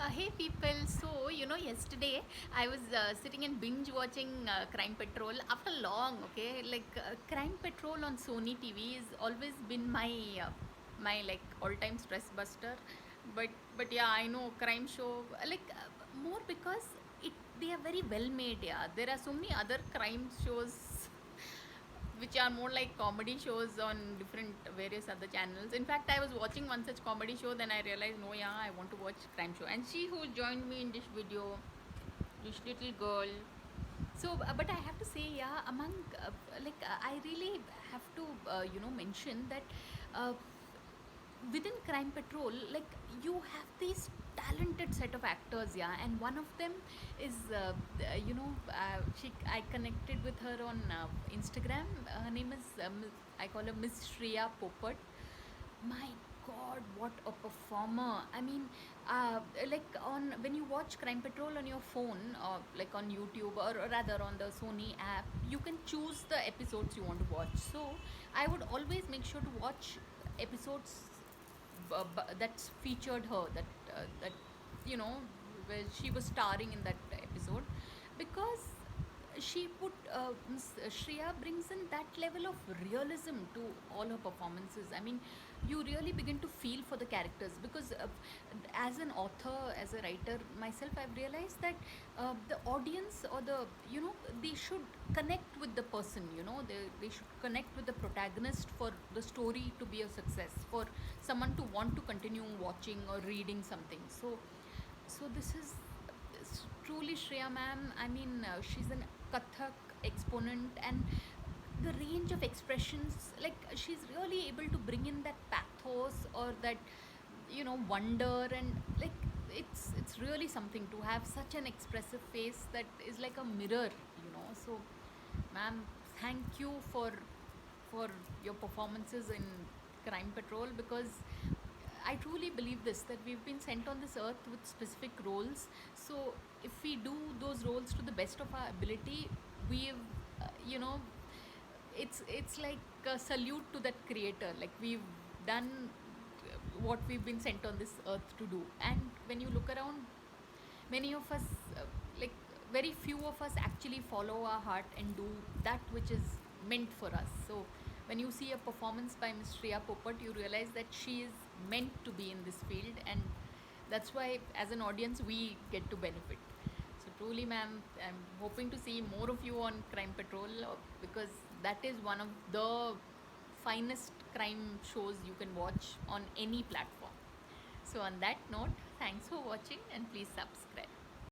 Hey people, so yesterday I was sitting and binge watching Crime Patrol after long. Okay, like Crime Patrol on Sony TV has always been my like all-time stress buster. But yeah, I know crime show more because it they are very well made. Yeah, there are so many other crime shows which are more like comedy shows on different various other channels. In fact, I was watching one such comedy show, then I realized, no, yeah, I want to watch crime show. And she who joined me in this video, this little girl. So, but I have to say, yeah, I really have to, mention that uh, within Crime Patrol, like you have this talented set of actors, yeah, and one of them is, I connected with her on Instagram. Her name is, I call her Miss Shreya Popat. My God, what a performer! I mean, like on when you watch Crime Patrol on your phone, or like on YouTube, or rather on the Sony app, you can choose the episodes you want to watch. So I would always make sure to watch episodes that's featured her, that you know where she was starring in that episode, because she put Miss Shreya brings in that level of realism to all her performances. I mean, you really begin to feel for the characters, because as an author, as a writer myself, I've realized that the audience, or they should connect with the person. They should connect with the protagonist for the story to be a success, for someone to want to continue watching or reading something. So this is truly Shreya ma'am. I mean, she's an Kathak exponent, and the range of expressions, like she's really able to bring in that pathos, or that wonder, and like it's really something to have such an expressive face that is like a mirror. So, ma'am, thank you for your performances in Crime Patrol, because I truly believe this, that we've been sent on this earth with specific roles. So if we do those roles to the best of our ability, we've, you know, it's like a salute to that creator. Like we've done what we've been sent on this earth to do. And when you look around, many of us, like very few of us, actually follow our heart and do that which is meant for us. So when you see a performance by Miss Shreya Popat, you realize that she is meant to be in this field, and that's why as an audience we get to benefit. So truly, ma'am, I'm hoping to see more of you on Crime Patrol, because that is one of the finest crime shows you can watch on any platform. So on that note, thanks for watching, and please subscribe.